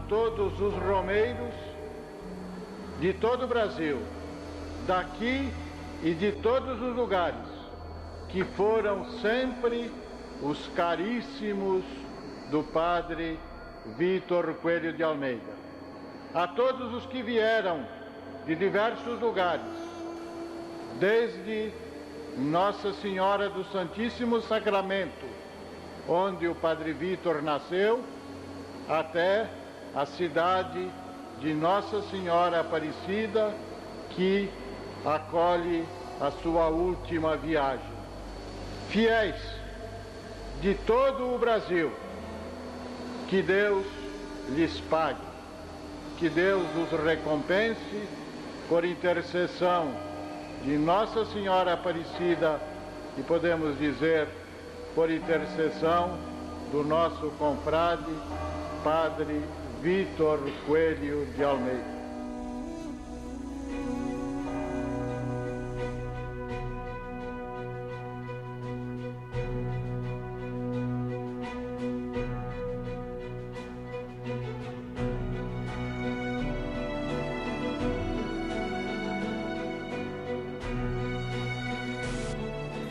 todos os romeiros de todo o Brasil, daqui e de todos os lugares, que foram sempre os caríssimos do Padre Vítor Coelho de Almeida. A todos os que vieram de diversos lugares, desde Nossa Senhora do Santíssimo Sacramento, onde o Padre Vítor nasceu, até a cidade de Nossa Senhora Aparecida, que acolhe a sua última viagem. Fiéis de todo o Brasil, que Deus lhes pague, que Deus os recompense por intercessão de Nossa Senhora Aparecida e podemos dizer por intercessão do nosso confrade Padre Vítor Coelho de Almeida.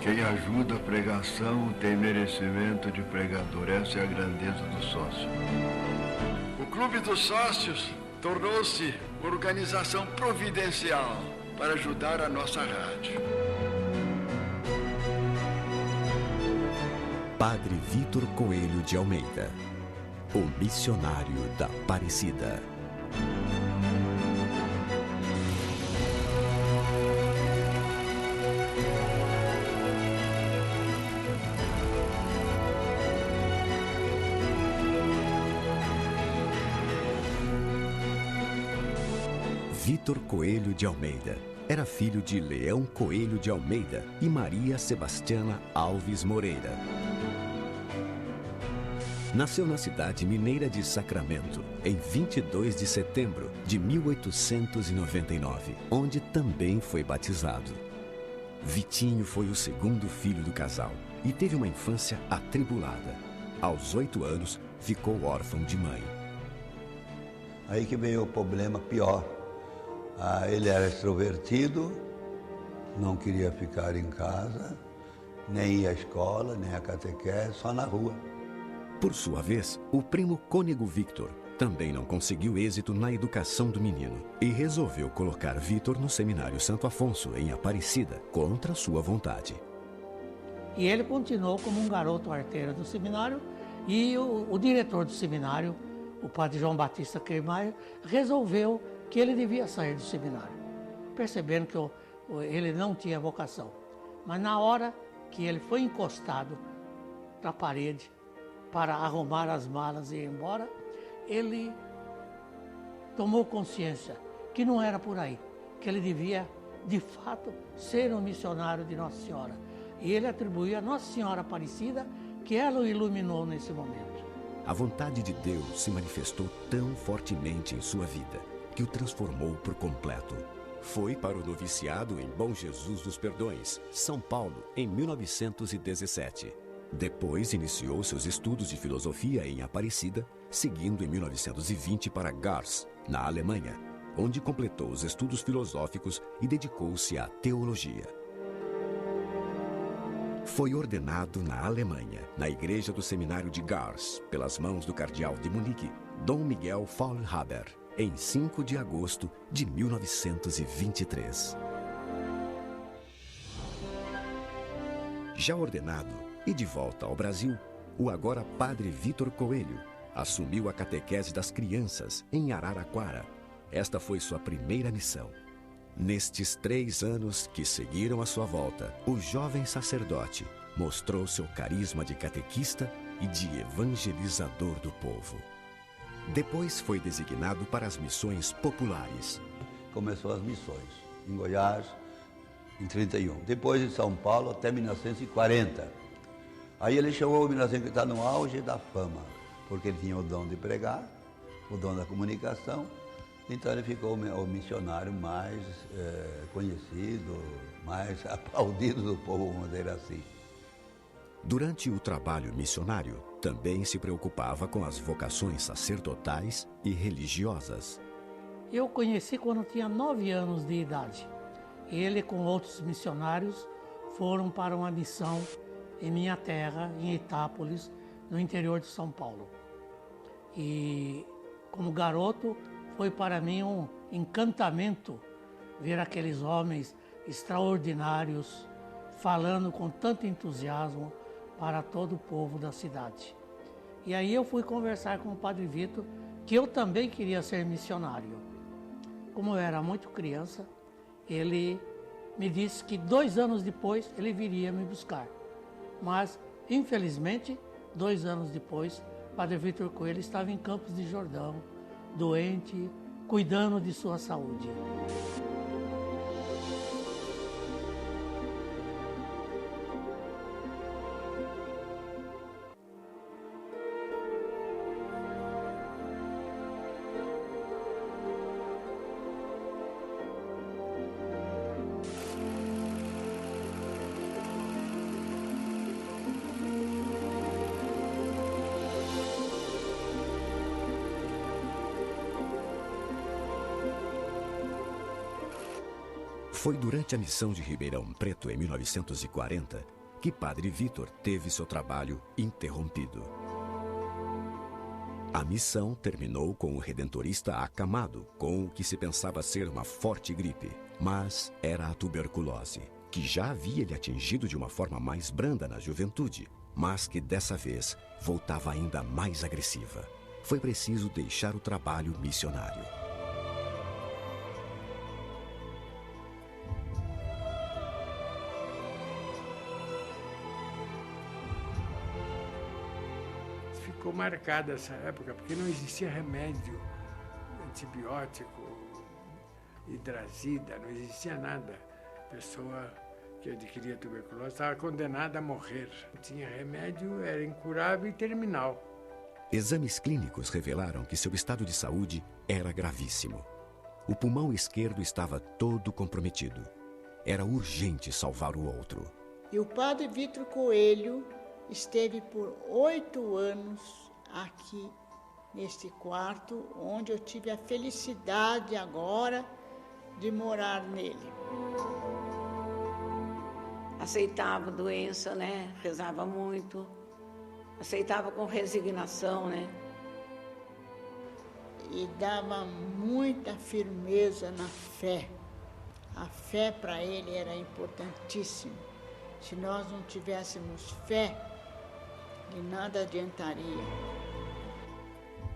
Quem ajuda a pregação tem merecimento de pregador. Essa é a grandeza do sócio. O Clube dos Sócios tornou-se uma organização providencial para ajudar a nossa rádio. Padre Vítor Coelho de Almeida, o missionário da Aparecida. Vítor Coelho de Almeida era filho de Leão Coelho de Almeida e Maria Sebastiana Alves Moreira. Nasceu na cidade mineira de Sacramento, em 22 de setembro de 1899, onde também foi batizado. Vitinho foi o segundo filho do casal e teve uma infância atribulada. Aos 8 anos, ficou órfão de mãe. Aí que veio o problema pior. Ele era extrovertido, não queria ficar em casa, nem ir à escola, nem à catequese, só na rua. Por sua vez, o primo cônego Victor também não conseguiu êxito na educação do menino e resolveu colocar Vítor no seminário Santo Afonso, em Aparecida, contra sua vontade. E ele continuou como um garoto arteiro do seminário e o diretor do seminário, o padre João Batista Queimaia, resolveu que ele devia sair do seminário, percebendo que ele não tinha vocação. Mas na hora que ele foi encostado na parede para arrumar as malas e ir embora, ele tomou consciência que não era por aí, que ele devia, de fato, ser um missionário de Nossa Senhora. E ele atribuiu a Nossa Senhora Aparecida que ela o iluminou nesse momento. A vontade de Deus se manifestou tão fortemente em sua vida que o transformou por completo. Foi para o noviciado em Bom Jesus dos Perdões, São Paulo, em 1917. Depois iniciou seus estudos de filosofia em Aparecida, seguindo em 1920 para Gars, na Alemanha, onde completou os estudos filosóficos e dedicou-se à teologia. Foi ordenado na Alemanha, na igreja do seminário de Gars, pelas mãos do cardeal de Munique, Dom Miguel Faulhaber, em 5 de agosto de 1923. Já ordenado e de volta ao Brasil, o agora padre Vítor Coelho assumiu a catequese das crianças em Araraquara. Esta foi sua primeira missão. Nestes 3 anos que seguiram a sua volta, o jovem sacerdote mostrou seu carisma de catequista e de evangelizador do povo. Depois foi designado para as missões populares. Começou as missões em Goiás, em 31. Depois em São Paulo até 1940. Aí ele chamou o 1940 no auge da fama, porque ele tinha o dom de pregar, o dom da comunicação. Então ele ficou o missionário mais conhecido, mais aplaudido do povo, vamos dizer assim. Durante o trabalho missionário, Também se preocupava com as vocações sacerdotais e religiosas. Eu conheci quando tinha 9 anos de idade. Ele, com outros missionários, foram para uma missão em minha terra, em Itápolis, no interior de São Paulo. E, como garoto, foi para mim um encantamento ver aqueles homens extraordinários falando com tanto entusiasmo para todo o povo da cidade. E aí eu fui conversar com o Padre Vitor, que eu também queria ser missionário. Como eu era muito criança, ele me disse que 2 anos depois ele viria me buscar. Mas, infelizmente, 2 anos depois, Padre Vitor Coelho estava em Campos de Jordão, doente, cuidando de sua saúde. Foi durante a missão de Ribeirão Preto, em 1940, que Padre Vitor teve seu trabalho interrompido. A missão terminou com o redentorista acamado, com o que se pensava ser uma forte gripe, mas era a tuberculose, que já havia lhe atingido de uma forma mais branda na juventude, mas que dessa vez voltava ainda mais agressiva. Foi preciso deixar o trabalho missionário. Ficou marcada essa época, porque não existia remédio, antibiótico, hidrazida, não existia nada. A pessoa que adquiria tuberculose estava condenada a morrer. Não tinha remédio, era incurável e terminal. Exames clínicos revelaram que seu estado de saúde era gravíssimo. O pulmão esquerdo estava todo comprometido. Era urgente salvar o outro. E o Padre Vitor Coelho esteve por 8 anos aqui neste quarto, onde eu tive a felicidade agora de morar nele. Aceitava a doença, né? Rezava muito, aceitava com resignação, né? E dava muita firmeza na fé. A fé para ele era importantíssima. Se nós não tivéssemos fé, de nada adiantaria.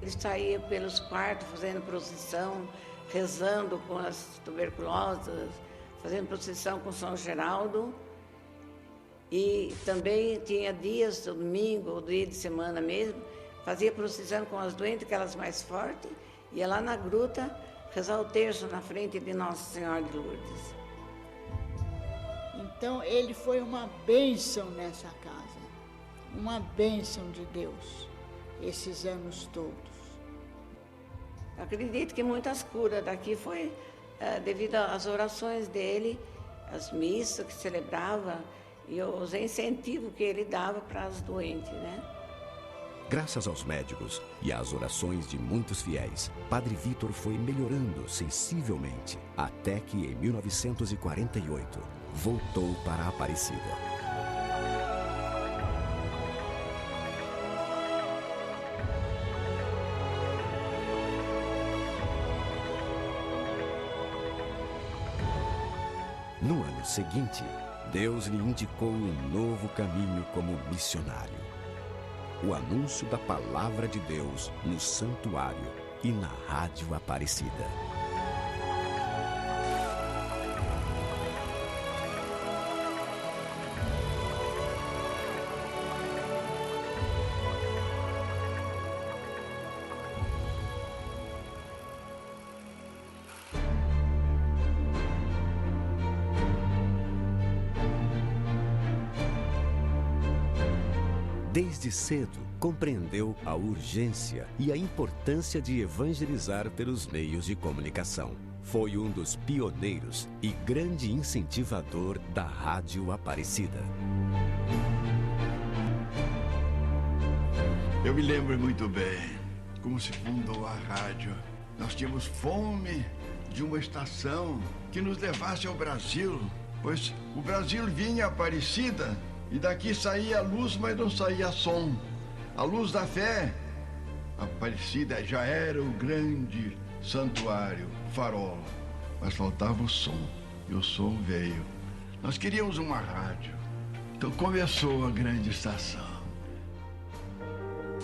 Ele saía pelos quartos fazendo procissão, rezando com as tuberculosas, fazendo procissão com São Geraldo. E também tinha dias, domingo ou dia de semana mesmo, fazia procissão com as doentes, aquelas mais fortes, ia lá na gruta rezar o terço na frente de Nossa Senhora de Lourdes. Então ele foi uma bênção nessa casa, uma bênção de Deus, esses anos todos. Acredito que muitas curas daqui foi devido às orações dele, as missas que celebrava e os incentivos que ele dava para as doentes, né? Graças aos médicos e às orações de muitos fiéis, Padre Vitor foi melhorando sensivelmente, até que em 1948 voltou para a Aparecida. No ano seguinte, Deus lhe indicou um novo caminho como missionário. O anúncio da palavra de Deus no santuário e na Rádio Aparecida. Desde cedo, compreendeu a urgência e a importância de evangelizar pelos meios de comunicação. Foi um dos pioneiros e grande incentivador da Rádio Aparecida. Eu me lembro muito bem como se fundou a rádio. Nós tínhamos fome de uma estação que nos levasse ao Brasil, pois o Brasil vinha a Aparecida e daqui saía a luz, mas não saía som. A luz da fé, Aparecida já era o grande santuário, farol, mas faltava o som, e o som veio. Nós queríamos uma rádio, então começou a grande estação.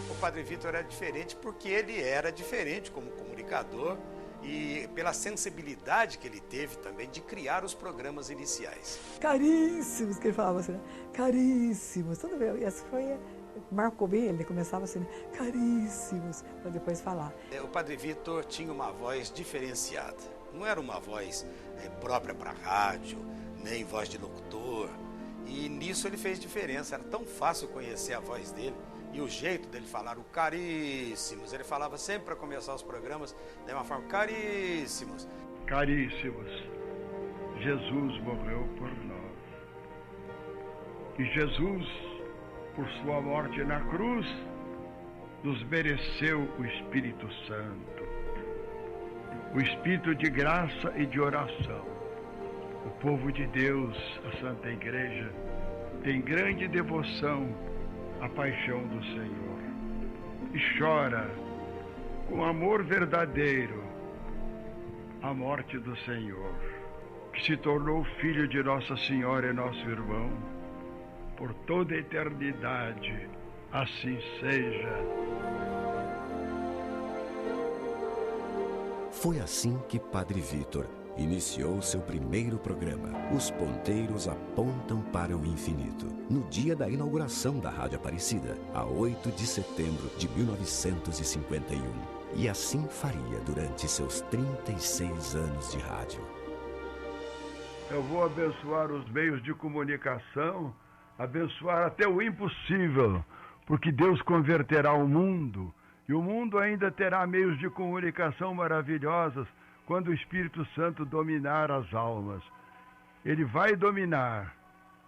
O Padre Vitor era diferente porque ele era diferente como comunicador e pela sensibilidade que ele teve também de criar os programas iniciais. Caríssimos, que ele falava assim, né? Caríssimos, tudo bem, essa foi... Marcou bem, ele começava assim, caríssimos, para depois falar. O Padre Vitor tinha uma voz diferenciada. Não era uma voz própria para rádio, nem voz de locutor. E nisso ele fez diferença. Era tão fácil conhecer a voz dele e o jeito dele falar, o caríssimos. Ele falava sempre para começar os programas de uma forma, caríssimos. Caríssimos, Jesus morreu por nós. E Jesus, por sua morte na cruz, nos mereceu o Espírito Santo, o Espírito de graça e de oração. O povo de Deus, a Santa Igreja, tem grande devoção à paixão do Senhor e chora com amor verdadeiro a morte do Senhor, que se tornou filho de Nossa Senhora e nosso irmão, por toda a eternidade, assim seja. Foi assim que Padre Vitor iniciou seu primeiro programa, Os Ponteiros Apontam para o Infinito, no dia da inauguração da Rádio Aparecida, a 8 de setembro de 1951. E assim faria durante seus 36 anos de rádio. Eu vou abençoar os meios de comunicação, abençoar até o impossível, porque Deus converterá o mundo, e o mundo ainda terá meios de comunicação maravilhosos quando o Espírito Santo dominar as almas. Ele vai dominar.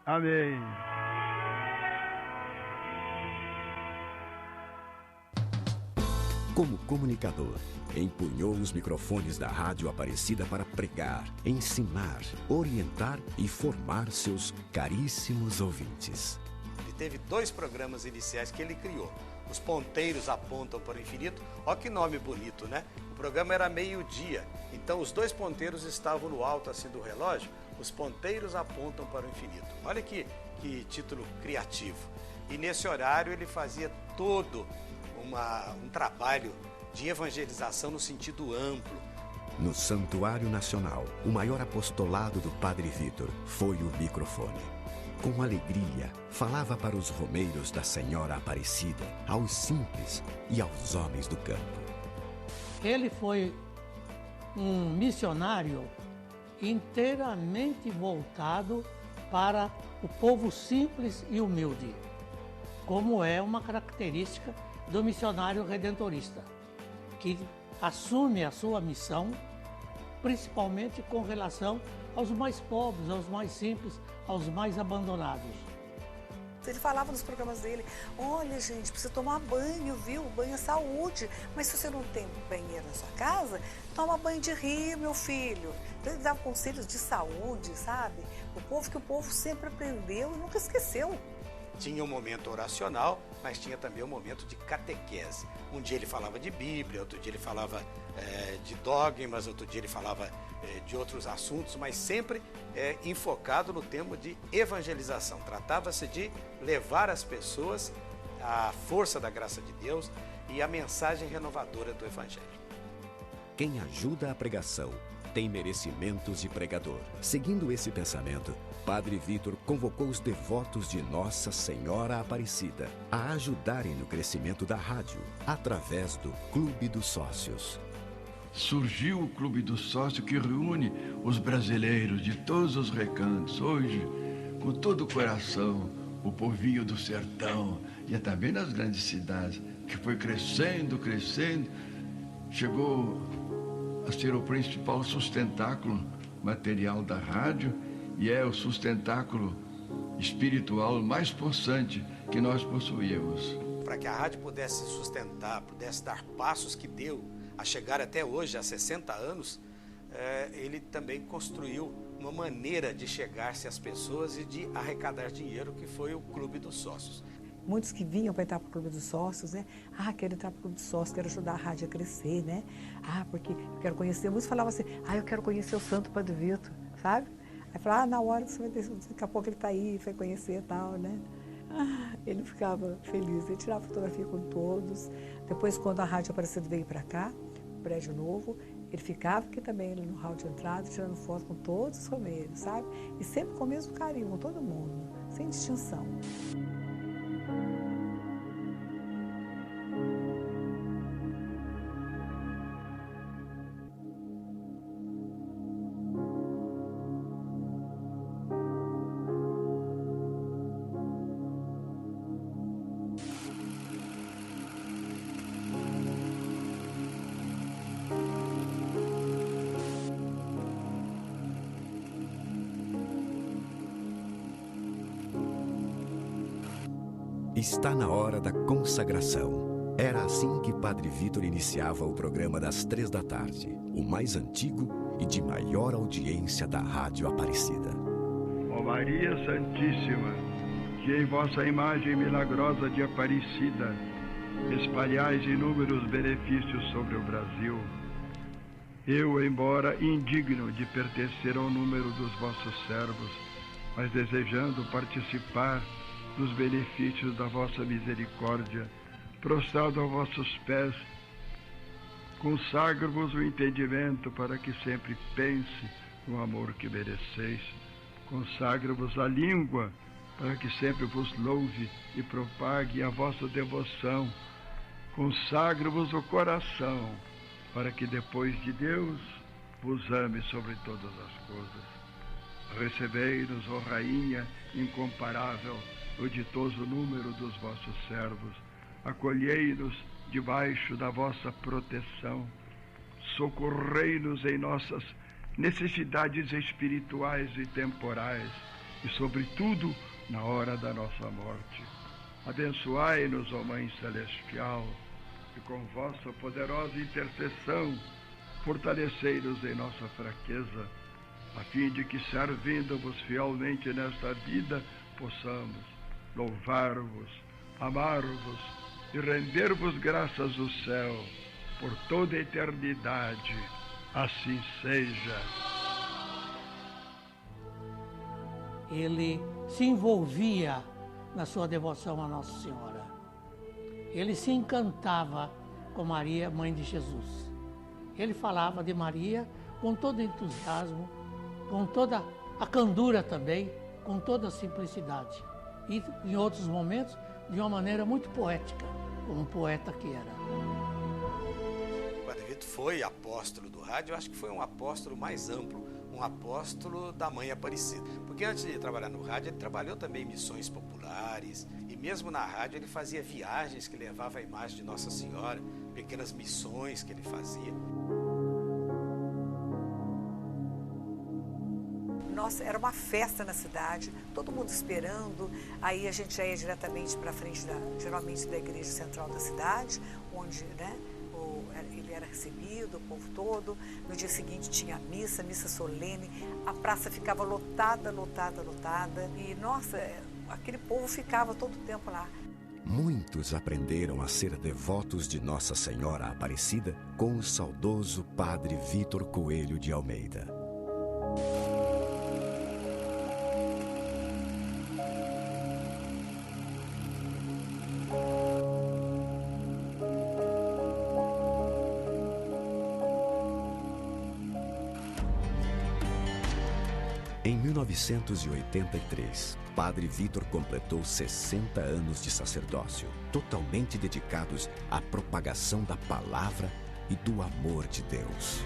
Amém. Como comunicador, empunhou os microfones da Rádio Aparecida para pregar, ensinar, orientar e formar seus caríssimos ouvintes. Ele teve 2 programas iniciais que ele criou. Os Ponteiros Apontam para o Infinito. Olha que nome bonito, né? O programa era meio-dia, então os 2 ponteiros estavam no alto assim do relógio. Os Ponteiros Apontam para o Infinito. Olha que título criativo. E nesse horário ele fazia todo um trabalho de evangelização no sentido amplo. No Santuário Nacional, o maior apostolado do Padre Vitor foi o microfone. Com alegria, falava para os romeiros da Senhora Aparecida, aos simples e aos homens do campo. Ele foi um missionário inteiramente voltado para o povo simples e humilde, como é uma característica do missionário redentorista, que assume a sua missão principalmente com relação aos mais pobres, aos mais simples, aos mais abandonados. Ele falava nos programas dele, olha gente, precisa tomar banho, viu? Banho é saúde, mas se você não tem banheiro na sua casa, toma banho de rio, meu filho. Então ele dava conselhos de saúde, sabe? O povo sempre aprendeu e nunca esqueceu. Tinha um momento oracional, mas tinha também um momento de catequese. Um dia ele falava de Bíblia, outro dia ele falava de dogmas, outro dia ele falava de outros assuntos, mas sempre enfocado no tema de evangelização. Tratava-se de levar as pessoas à força da graça de Deus e a mensagem renovadora do Evangelho. Quem ajuda a pregação tem merecimentos de pregador. Seguindo esse pensamento, Padre Vitor convocou os devotos de Nossa Senhora Aparecida a ajudarem no crescimento da rádio, através do Clube dos Sócios. Surgiu o Clube do Sócio, que reúne os brasileiros de todos os recantos. Hoje, com todo o coração, o povinho do sertão e também nas grandes cidades, que foi crescendo, chegou a ser o principal sustentáculo material da rádio e é o sustentáculo espiritual mais possante que nós possuímos. para que a rádio pudesse se sustentar, pudesse dar passos que deu a chegar até hoje, há 60 anos, ele também construiu uma maneira de chegar-se às pessoas e de arrecadar dinheiro, que foi o Clube dos Sócios. Muitos que vinham para entrar para o Clube dos Sócios, né? Quero entrar para o Clube dos Sócios, quero ajudar a rádio a crescer, né? Porque eu quero conhecer. Muitos falavam assim, eu quero conhecer o Santo Padre Vitor, sabe? Aí falava, na hora você vai ter, daqui a pouco ele está aí, vai conhecer e tal, né? Ele ficava feliz, ele tirava fotografia com todos. Depois, quando a Rádio Aparecida veio para cá, prédio novo, ele ficava aqui também no hall de entrada, tirando foto com todos os romeiros, sabe? E sempre com o mesmo carinho, com todo mundo, sem distinção. Está na hora da consagração. Era assim que Padre Vitor iniciava o programa das 3 da tarde, o mais antigo e de maior audiência da Rádio Aparecida. Ó Maria Santíssima, que em vossa imagem milagrosa de Aparecida espalhais inúmeros benefícios sobre o Brasil, eu, embora indigno de pertencer ao número dos vossos servos, mas desejando participar dos benefícios da vossa misericórdia, prostrado a vossos pés, consagro-vos o entendimento para que sempre pense no amor que mereceis. Consagro-vos a língua para que sempre vos louve e propague a vossa devoção. Consagro-vos o coração para que depois de Deus vos ame sobre todas as coisas. Recebei-nos, ó Rainha incomparável, o ditoso número dos vossos servos, acolhei-nos debaixo da vossa proteção, socorrei-nos em nossas necessidades espirituais e temporais e, sobretudo, na hora da nossa morte. Abençoai-nos, ó Mãe Celestial, e com vossa poderosa intercessão, fortalecei-nos em nossa fraqueza, a fim de que, servindo-vos fielmente nesta vida, possamos louvar-vos, amar-vos e render-vos graças do céu por toda a eternidade. Assim seja. Ele se envolvia na sua devoção a Nossa Senhora. Ele se encantava com Maria, mãe de Jesus. Ele falava de Maria com todo entusiasmo, com toda a candura também, com toda a simplicidade. E, em outros momentos, de uma maneira muito poética, como um poeta que era. O Padre Vitor foi apóstolo do rádio, eu acho que foi um apóstolo mais amplo, um apóstolo da Mãe Aparecida. Porque antes de trabalhar no rádio, ele trabalhou também em missões populares, e mesmo na rádio ele fazia viagens que levavam a imagem de Nossa Senhora, pequenas missões que ele fazia. Nossa, era uma festa na cidade, todo mundo esperando. Aí a gente já ia diretamente para frente, geralmente da igreja central da cidade, onde, né, ele era recebido, o povo todo. No dia seguinte tinha missa solene, a praça ficava lotada. E, nossa, aquele povo ficava todo o tempo lá. Muitos aprenderam a ser devotos de Nossa Senhora Aparecida com o saudoso Padre Vitor Coelho de Almeida. Em 1983, Padre Vitor completou 60 anos de sacerdócio, totalmente dedicados à propagação da palavra e do amor de Deus.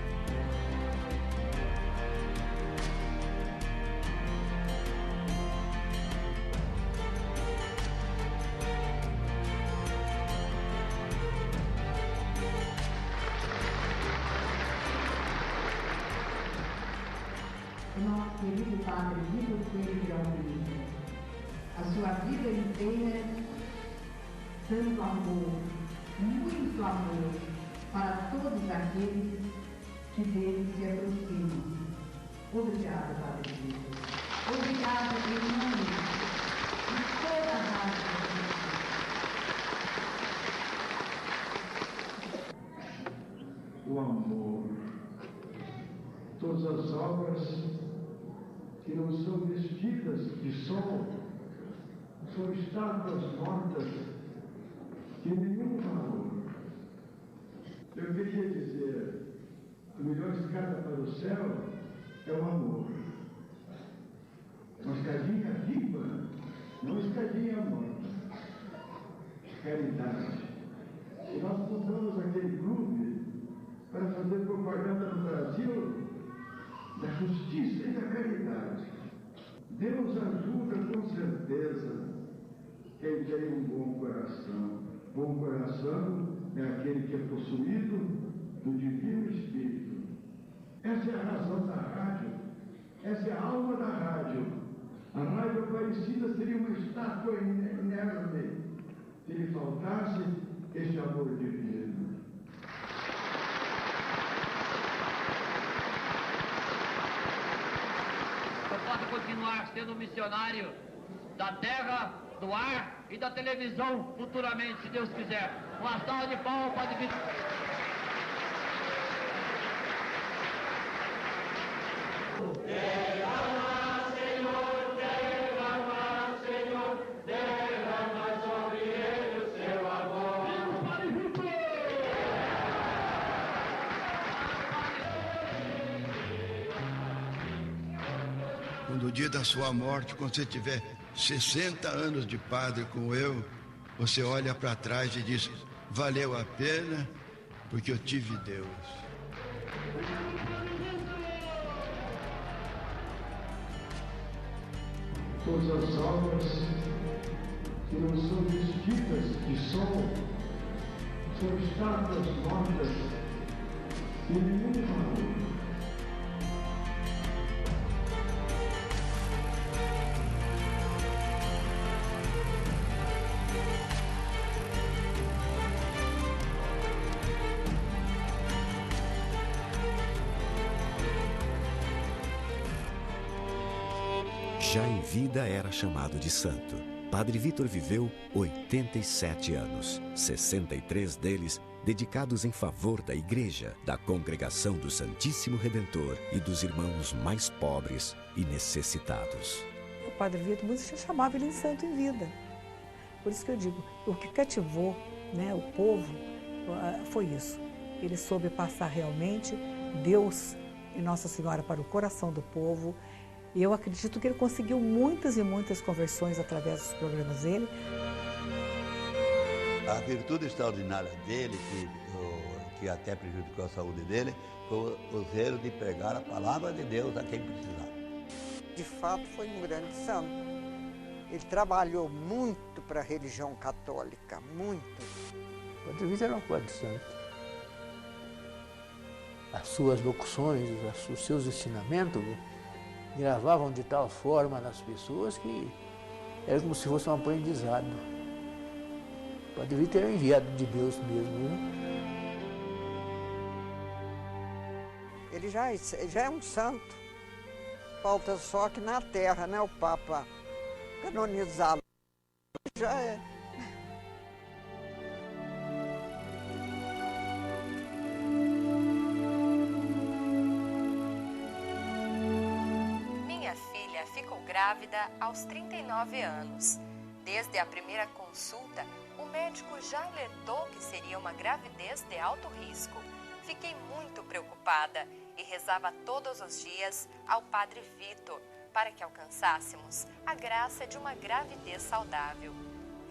Nosso querido Padre Vitor Coelho de Almeida, a sua vida inteira tanto amor, muito amor, para todos aqueles que dele se aproximam. Obrigada, Padre Vitor. Obrigada, irmãos, de toda a raça. O amor, todas as obras que não são vestidas de sol, são estátuas mortas de nenhum valor. Eu queria dizer, a melhor escada para o céu é o amor. Uma escadinha viva, não uma escadinha morta. Caridade. E nós fundamos aquele clube para fazer propaganda no Brasil da justiça e da caridade. Deus ajuda com certeza quem tem um bom coração. Bom coração é aquele que é possuído do Divino Espírito. Essa é a razão da rádio, essa é a alma da rádio. A rádio Aparecida seria uma estátua inerme se lhe faltasse este amor divino. Eu posso continuar sendo missionário da terra, do ar e da televisão futuramente, se Deus quiser. Uma salva de palmas, Padre Vitor. Derrama, Senhor, derrama, Senhor, derrama sobre ele o seu amor. Viva Padre Vitor! Quando o dia da sua morte, quando você tiver 60 anos de padre como eu, você olha para trás e diz, valeu a pena, porque eu tive Deus. Todas as obras que não são vestidas de sol, são estátuas mortas de nenhum valor. Já em vida era chamado de santo. Padre Vitor viveu 87 anos, 63 deles dedicados em favor da Igreja, da Congregação do Santíssimo Redentor e dos irmãos mais pobres e necessitados. O Padre Vitor, muitos já chamavam ele de santo em vida. Por isso que eu digo, o que cativou, né, o povo foi isso. Ele soube passar realmente Deus e Nossa Senhora para o coração do povo. E eu acredito que ele conseguiu muitas e muitas conversões através dos programas dele. A virtude extraordinária dele, que até prejudicou a saúde dele, foi o zelo de pregar a palavra de Deus a quem precisava. De fato, foi um grande santo. Ele trabalhou muito para a religião católica, muito. O Padre Vitor era um padre santo. As suas locuções, os seus ensinamentos gravavam de tal forma nas pessoas que era como se fosse um aprendizado. O Padre Vitor era enviado de Deus mesmo, né? Ele já é um santo. Falta só que na terra, né, o Papa canonizá-lo. Já é. Ficou grávida aos 39 anos. Desde a primeira consulta, o médico já alertou que seria uma gravidez de alto risco. Fiquei muito preocupada e rezava todos os dias ao Padre Vitor para que alcançássemos a graça de uma gravidez saudável.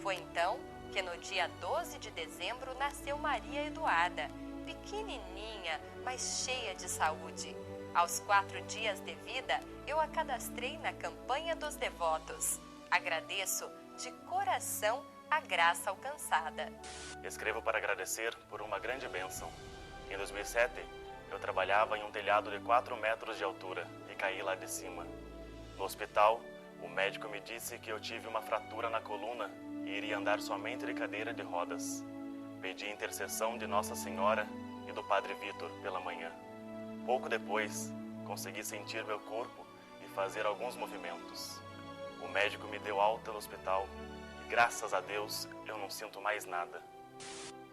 Foi então que no dia 12 de dezembro nasceu Maria Eduarda, pequenininha, mas cheia de saúde. Aos 4 dias de vida, eu a cadastrei na campanha dos devotos. Agradeço de coração a graça alcançada. Escrevo para agradecer por uma grande bênção. Em 2007, eu trabalhava em um telhado de 4 metros de altura e caí lá de cima. No hospital, o médico me disse que eu tive uma fratura na coluna e iria andar somente de cadeira de rodas. Pedi a intercessão de Nossa Senhora e do Padre Vitor pela manhã. Pouco depois, consegui sentir meu corpo e fazer alguns movimentos. O médico me deu alta no hospital e, graças a Deus, eu não sinto mais nada.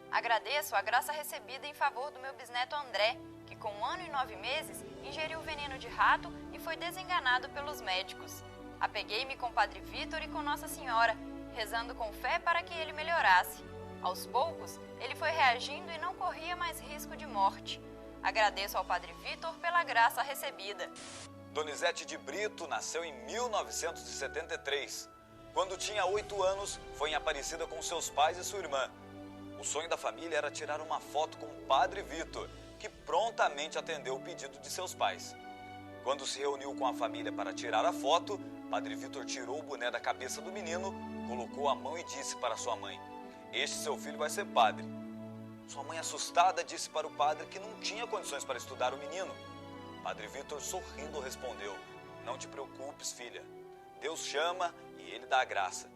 Agradeço a graça recebida em favor do meu bisneto André, que com 1 ano e 9 meses ingeriu veneno de rato e foi desenganado pelos médicos. Apeguei-me com o Padre Vitor e com Nossa Senhora, rezando com fé para que ele melhorasse. Aos poucos, ele foi reagindo e não corria mais risco de morte. Agradeço ao Padre Vitor pela graça recebida. Donizete de Brito nasceu em 1973. Quando tinha 8 anos, foi em Aparecida com seus pais e sua irmã. O sonho da família era tirar uma foto com o Padre Vitor, que prontamente atendeu o pedido de seus pais. Quando se reuniu com a família para tirar a foto, Padre Vitor tirou o boné da cabeça do menino, colocou a mão e disse para sua mãe: "Este seu filho vai ser padre." Sua mãe, assustada, disse para o padre que não tinha condições para estudar o menino. Padre Vitor, sorrindo, respondeu: "Não te preocupes, filha. Deus chama e ele dá a graça.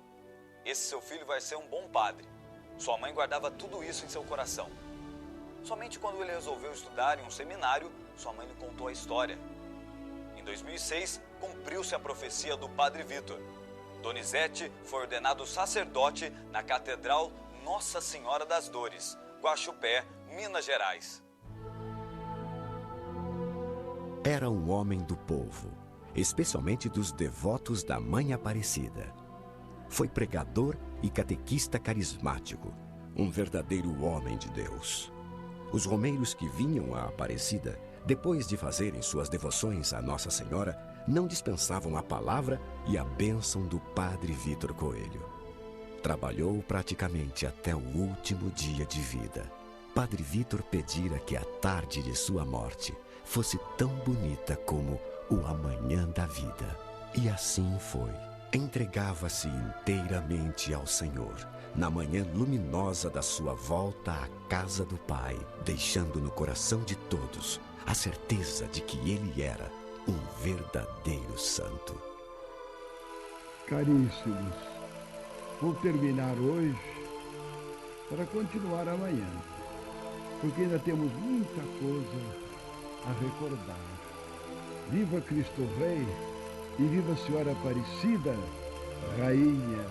Esse seu filho vai ser um bom padre." Sua mãe guardava tudo isso em seu coração. Somente quando ele resolveu estudar em um seminário, sua mãe lhe contou a história. Em 2006, cumpriu-se a profecia do Padre Vitor. Donizete foi ordenado sacerdote na Catedral Nossa Senhora das Dores, Guaxupé, Minas Gerais. Era um homem do povo, especialmente dos devotos da Mãe Aparecida. Foi pregador e catequista carismático, um verdadeiro homem de Deus. Os romeiros que vinham à Aparecida, depois de fazerem suas devoções à Nossa Senhora, não dispensavam a palavra e a bênção do Padre Vitor Coelho. Trabalhou praticamente até o último dia de vida. Padre Vitor pedira que a tarde de sua morte fosse tão bonita como o amanhã da vida. E assim foi. Entregava-se inteiramente ao Senhor, na manhã luminosa da sua volta à casa do Pai, deixando no coração de todos a certeza de que ele era um verdadeiro santo. Caríssimos, vou terminar hoje para continuar amanhã, porque ainda temos muita coisa a recordar. Viva Cristo Rei e viva a Senhora Aparecida, Rainha